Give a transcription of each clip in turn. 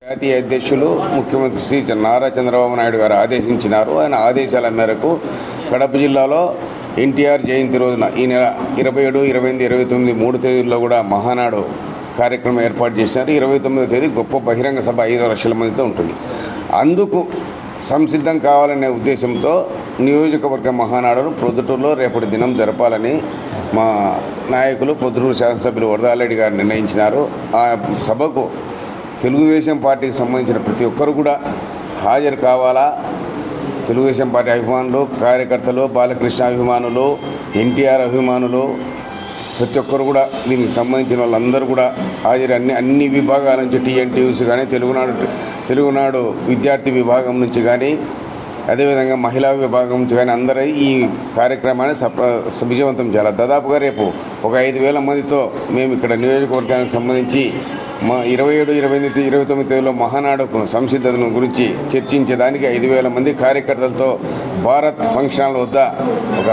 జాతీయ అధ్యక్షులు ముఖ్యమంత్రి శ్రీ నారా చంద్రబాబు నాయుడు గారు ఆదేశించినారు. ఆయన ఆదేశాల మేరకు కడప జిల్లాలో ఎన్టీఆర్ జయంతి రోజున ఈ నెల 27, 28, 29 3 తేదీల్లో కూడా మహానాడు కార్యక్రమం ఏర్పాటు చేసినారు. 29వ తేదీ గొప్ప బహిరంగ సభ 5 లక్షల మందితో ఉంటుంది. అందుకు సంసిద్ధం కావాలనే ఉద్దేశంతో నియోజకవర్గ మహానాడును ప్రొద్దుటూరులో రేపటి దినం జరపాలని మా నాయకులు ప్రొద్దుటూరు శాసనసభ్యులు వరదారెడ్డి గారు నిర్ణయించినారు. ఆ సభకు తెలుగుదేశం పార్టీకి సంబంధించిన ప్రతి ఒక్కరు కూడా హాజరు కావాలా. తెలుగుదేశం పార్టీ అభిమానులు, కార్యకర్తలు, బాలకృష్ణ అభిమానులు, ఎన్టీఆర్ అభిమానులు ప్రతి ఒక్కరు కూడా దీనికి సంబంధించిన వాళ్ళందరూ కూడా హాజరు. అన్ని విభాగాల నుంచి టీఎన్టీయూసీ కానీ తెలుగునాడు విద్యార్థి విభాగం నుంచి కానీ అదేవిధంగా మహిళా విభాగం నుంచి కానీ అందరూ ఈ కార్యక్రమాన్ని విజయవంతం చేయాలి. దాదాపుగా రేపు ఒక 5,000 మందితో మేము ఇక్కడ నియోజకవర్గానికి సంబంధించి 27, 28, 29 తేదీలో మహానాడుకు సంసిద్ధతను గురించి చర్చించేదానికి 5,000 మంది కార్యకర్తలతో భారత్ ఫంక్షన్ హాల్ వద్ద ఒక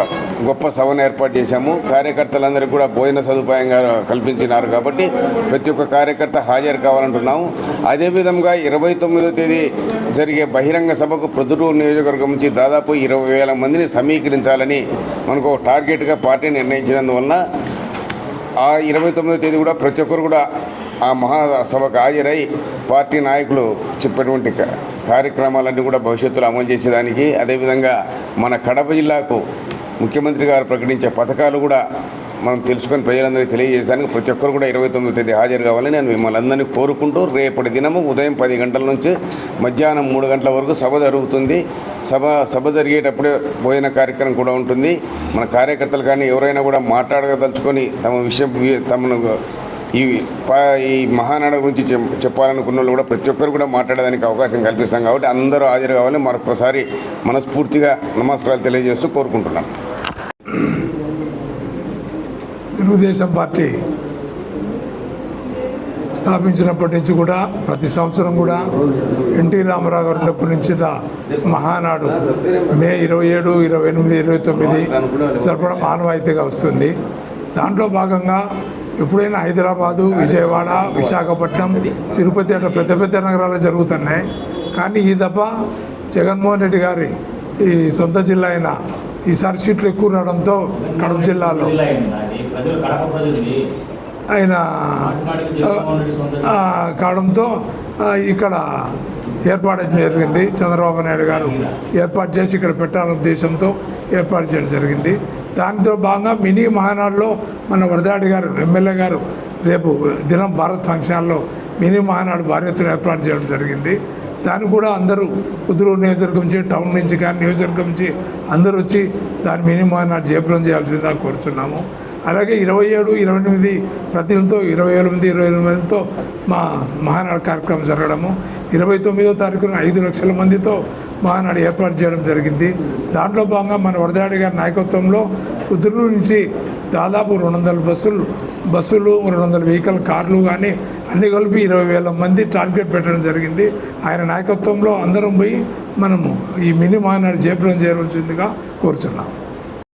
గొప్ప సభను ఏర్పాటు చేశాము. కార్యకర్తలందరికీ కూడా భోజన సదుపాయంగా కల్పించినారు కాబట్టి ప్రతి ఒక్క కార్యకర్త హాజరు కావాలంటున్నాము. అదేవిధంగా 29వ తేదీ జరిగే బహిరంగ సభకు ప్రొద్దుటూరు నియోజకవర్గం నుంచి దాదాపు 20,000 మందిని సమీకరించాలని మనకు ఒక టార్గెట్గా పార్టీ నిర్ణయించినందువలన ఆ 29వ తేదీ కూడా ప్రతి ఒక్కరు కూడా ఆ మహాసభకు హాజరై పార్టీ నాయకులు చెప్పేటువంటి కార్యక్రమాలన్నీ కూడా భవిష్యత్తులో అమలు చేసేదానికి, అదేవిధంగా మన కడప జిల్లాకు ముఖ్యమంత్రి గారు ప్రకటించే పథకాలు కూడా మనం తెలుసుకొని ప్రజలందరికీ తెలియజేయడానికి ప్రతి ఒక్కరు కూడా 29వ తేదీ హాజరు కావాలని నేను మిమ్మల్ని అందరినీ కోరుకుంటూ రేపటి దినము ఉదయం 10 గంటల నుంచి మధ్యాహ్నం 3 గంటల వరకు సభ జరుగుతుంది. సభ జరిగేటప్పుడే భోజన కార్యక్రమం కూడా ఉంటుంది. మన కార్యకర్తలు కానీ ఎవరైనా కూడా మాట్లాడదలుచుకొని తమ విషయం తమను ఈ మహానాడు గురించి చెప్పాలనుకున్న వాళ్ళు కూడా ప్రతి ఒక్కరు కూడా మాట్లాడడానికి అవకాశం కల్పిస్తాం కాబట్టి అందరూ హాజరు కావాలని మరొకసారి మనస్ఫూర్తిగా నమస్కారాలు తెలియజేస్తూ కోరుకుంటున్నాం. తెలుగుదేశం పార్టీ స్థాపించినప్పటి నుంచి కూడా ప్రతి సంవత్సరం కూడా ఎన్టీ రామారావు గారు ఉన్నప్పటి నుంచి మహానాడు మే 27, 28, 29 జరపడం ఆనవాయితీగా వస్తుంది. దాంట్లో భాగంగా ఎప్పుడైనా హైదరాబాదు, విజయవాడ, విశాఖపట్నం, తిరుపతి అట్లా పెద్ద పెద్ద నగరాలు జరుగుతున్నాయి. కానీ ఈ దఫ జగన్మోహన్ రెడ్డి గారి ఈ సొంత జిల్లా అయిన ఈసారి సీట్లు ఎక్కువ రావడంతో కడప జిల్లాలో ఆయన కావడంతో ఇక్కడ ఏర్పాటు జరిగింది. చంద్రబాబు నాయుడు గారు ఏర్పాటు చేసి ఇక్కడ పెట్టాలనే ఉద్దేశంతో ఏర్పాటు చేయడం జరిగింది. దానితో భాగంగా మినీ మహానాడులో మన వరదాడి గారు ఎమ్మెల్యే గారు రేపు దినం భారత్ ఫంక్షన్ హాల్లో మినీ మహానాడు భారీ ఎత్తున ఏర్పాటు చేయడం జరిగింది. దాన్ని కూడా అందరూ కుదురు నియోజకవర్గం నుంచి, టౌన్ నుంచి కానీ నియోజకవర్గం నుంచి అందరూ వచ్చి దాన్ని మినీ మహానాడు జయప్రదం చేయాల్సిందిగా కోరుతున్నాము. అలాగే 27, 28 ప్రతినిధులతో 28 మందితో మా మహానాడు కార్యక్రమం జరగడము, 29వ తారీఖున 5 లక్షల మందితో మహానాడు ఏర్పాటు చేయడం జరిగింది. దాంట్లో భాగంగా మన వరదాడి గారి నాయకత్వంలో కుదురు నుంచి దాదాపు 200 బస్సులు 200 వెహికల్ కార్లు కానీ అన్ని కలిపి 20,000 మంది టార్గెట్ పెట్టడం జరిగింది. ఆయన నాయకత్వంలో అందరం పోయి మనము ఈ మినీ మహానాడు జయప్రదం చేయవలసిందిగా కోరుచున్నాం.